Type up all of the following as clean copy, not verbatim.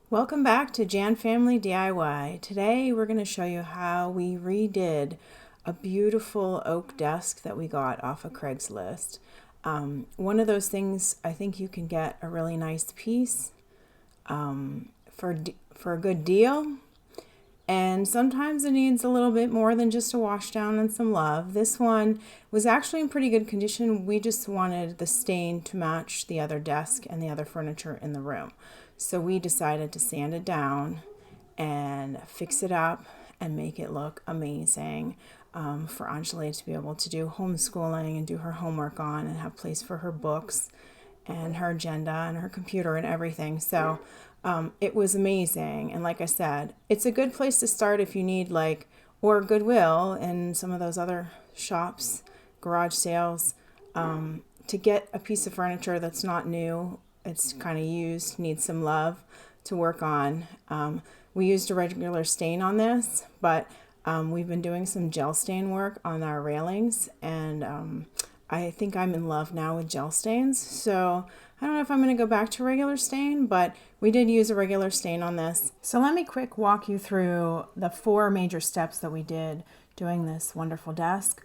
Welcome back to Jan Family DIY. Today we're going to show you how we redid a beautiful oak desk that we got off of Craigslist. One of those things I think you can get a really nice piece for a good deal. And sometimes it needs a little bit more than just a wash down and some love. This one was actually in pretty good condition. We just wanted the stain to match the other desk and the other furniture in the room. So we decided to sand it down and fix it up and make it look amazing for Angela to be able to do homeschooling and do her homework on and have place for her books and her agenda and her computer and everything. So it was amazing. And like I said, it's a good place to start if you need or Goodwill and some of those other shops, garage sales, to get a piece of furniture that's not new. It's kind of used, needs some love to work on. We used a regular stain on this, but we've been doing some gel stain work on our railings, and I think I'm in love now with gel stains. So I don't know if I'm going to go back to regular stain, but we did use a regular stain on this. So let me quick walk you through the 4 major steps that we did doing this wonderful desk.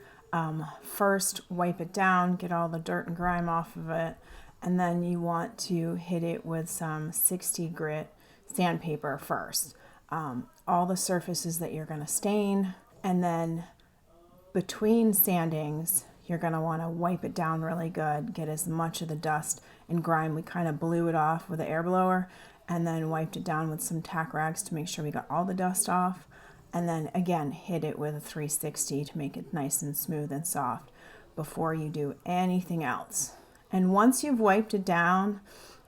First, wipe it down, get all the dirt and grime off of it, and then you want to hit it with some 60 grit sandpaper first. All the surfaces that you're going to stain, and then between sandings, you're going to want to wipe it down really good, get as much of the dust and grime. We kind of blew it off with an air blower and then wiped it down with some tack rags to make sure we got all the dust off. And then again, hit it with a 360 to make it nice and smooth and soft before you do anything else. And once you've wiped it down,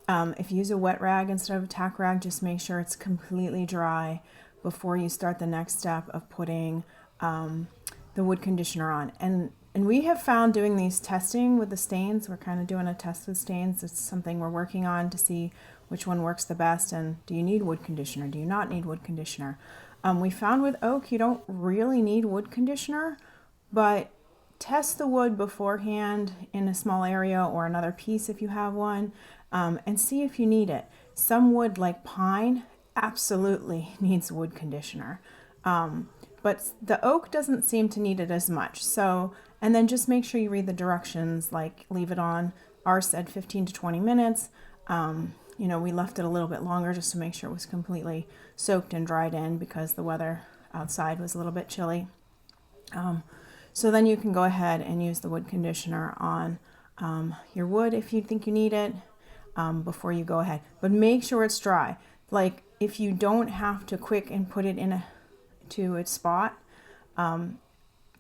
if you use a wet rag instead of a tack rag, just make sure it's completely dry before you start the next step of putting the wood conditioner on. And we have found doing these testing with the stains, we're kind of doing a test with stains. It's something we're working on to see which one works the best, and do you need wood conditioner? Do you not need wood conditioner? We found with oak you don't really need wood conditioner, but test the wood beforehand in a small area or another piece if you have one, and see if you need it. Some wood like pine absolutely needs wood conditioner. But the oak doesn't seem to need it as much. So, and then just make sure you read the directions, like leave it on. Ours said 15 to 20 minutes. We left it a little bit longer just to make sure it was completely soaked and dried in because the weather outside was a little bit chilly. So then you can go ahead and use the wood conditioner on your wood if you think you need it before you go ahead. But make sure it's dry. Like if you don't have to quick and put it to its spot,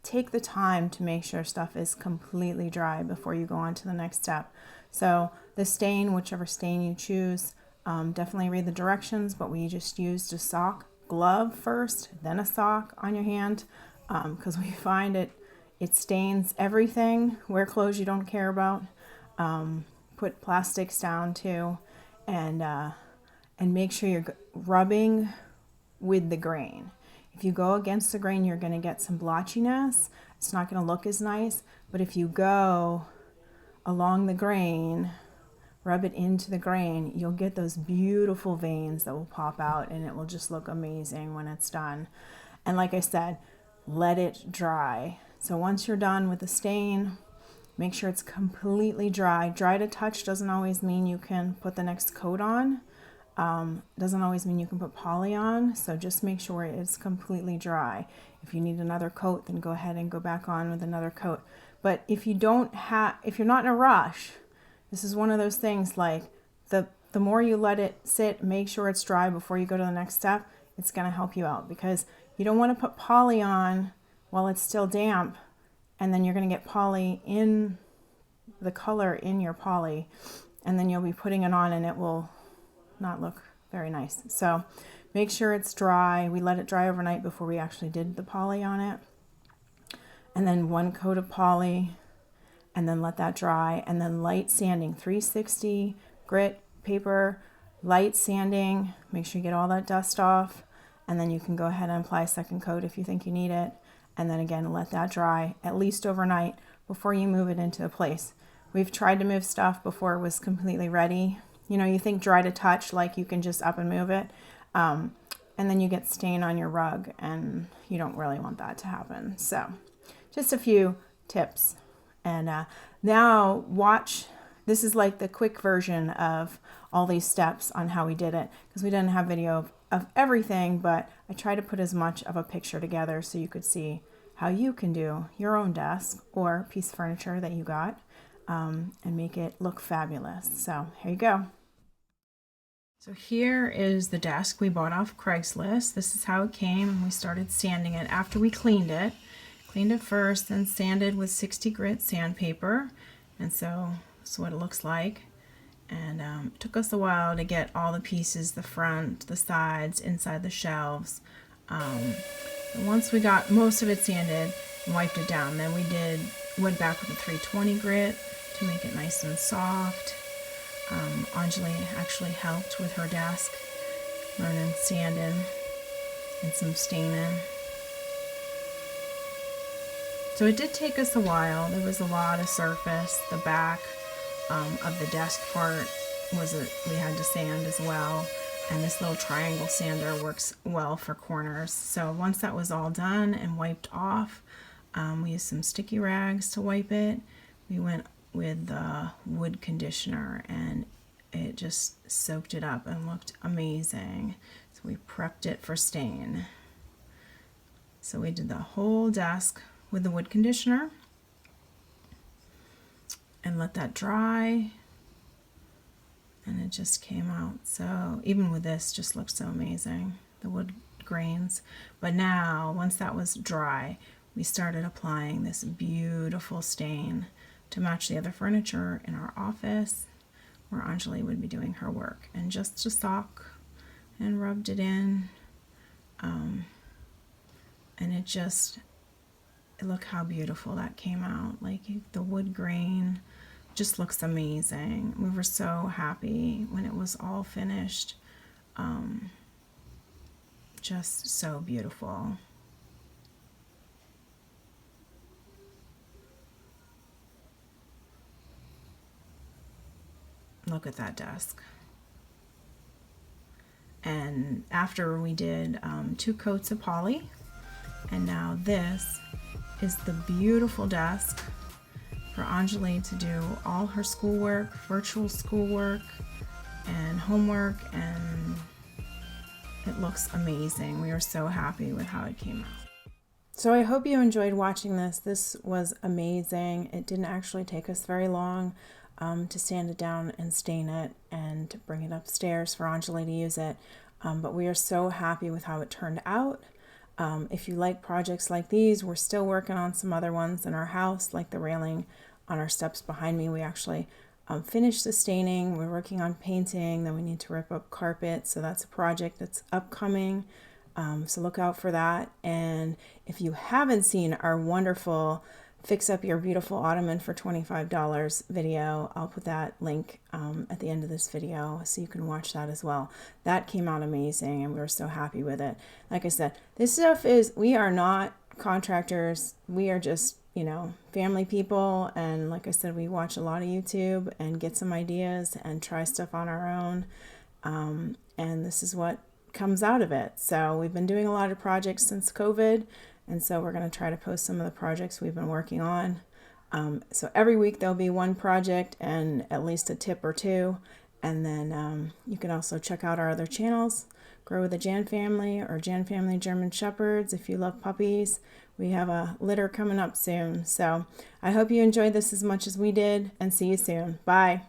take the time to make sure stuff is completely dry before you go on to the next step. So the stain, whichever stain you choose, definitely read the directions, but we just used a sock glove first, then a sock on your hand, because we find it stains everything. Wear clothes you don't care about. Put plastics down too, and make sure you're rubbing with the grain. If you go against the grain, you're going to get some blotchiness. It's not going to look as nice. But if you go along the grain, rub it into the grain, you'll get those beautiful veins that will pop out, and it will just look amazing when it's done. And like I said, let it dry. So once you're done with the stain, make sure it's completely dry. Dry to touch doesn't always mean you can put the next coat on. Doesn't always mean you can put poly on, so just make sure it's completely dry. If you need another coat, then go ahead and go back on with another coat. But if you're not in a rush, this is one of those things like the more you let it sit, make sure it's dry before you go to the next step, it's going to help you out, because you don't want to put poly on while it's still damp, and then you're going to get poly in the color in your poly, and then you'll be putting it on and it will not look very nice. So make sure it's dry. We let it dry overnight before we actually did the poly on it. And then one coat of poly, and then let that dry, and then light sanding, 360 grit paper, light sanding, make sure you get all that dust off, and then you can go ahead and apply a second coat if you think you need it, and then again let that dry at least overnight before you move it into a place. We've tried to move stuff before it was completely ready, You know, you think dry to touch, like you can just up and move it. And then you get stain on your rug, and you don't really want that to happen. So just a few tips. And now watch, this is like the quick version of all these steps on how we did it, because we didn't have video of everything, but I tried to put as much of a picture together so you could see how you can do your own desk or piece of furniture that you got, and make it look fabulous. So here you go. So here is the desk we bought off Craigslist. This is how it came, and we started sanding it after we cleaned it. Cleaned it first, then sanded with 60 grit sandpaper, and so that's what it looks like. And it took us a while to get all the pieces, the front, the sides, inside the shelves. Once we got most of it sanded and wiped it down, then we went back with the 320 grit to make it nice and soft. Anjali actually helped with her desk, learning sanding and some staining. So it did take us a while. There was a lot of surface. The back of the desk part we had to sand as well. And this little triangle sander works well for corners. So once that was all done and wiped off, we used some sticky rags to wipe it. We went with the wood conditioner, and it just soaked it up and looked amazing. So we prepped it for stain. So we did the whole desk with the wood conditioner and let that dry, and it just came out. So even with this, just looked so amazing, the wood grains. But now, once that was dry, we started applying this beautiful stain to match the other furniture in our office where Anjali would be doing her work, and just a sock and rubbed it in, and look how beautiful that came out. Like the wood grain just looks amazing. We were so happy when it was all finished. Just so beautiful. Look at that desk. And after we did 2 coats of poly, and now this is the beautiful desk for Anjali to do all her schoolwork, virtual schoolwork, and homework, and it looks amazing. We are so happy with how it came out. So I hope you enjoyed watching this. This was amazing. It didn't actually take us very long to sand it down and stain it and to bring it upstairs for Anjali to use it. But we are so happy with how it turned out. If you like projects like these, we're still working on some other ones in our house, like the railing on our steps behind me. We actually finished the staining. We're working on painting. Then we need to rip up carpet. So that's a project that's upcoming. So look out for that. And if you haven't seen our wonderful Fix Up Your Beautiful Ottoman for $25 video, I'll put that link at the end of this video so you can watch that as well. That came out amazing, and we were so happy with it. Like I said, this stuff we are not contractors. We are just, family people. And like I said, we watch a lot of YouTube and get some ideas and try stuff on our own. And this is what comes out of it. So we've been doing a lot of projects since COVID. And so we're going to try to post some of the projects we've been working on. So every week there'll be one project and at least a tip or two. And then you can also check out our other channels, Grow with the Jan Family or Jan Family German Shepherds if you love puppies. We have a litter coming up soon. So I hope you enjoyed this as much as we did, and see you soon. Bye.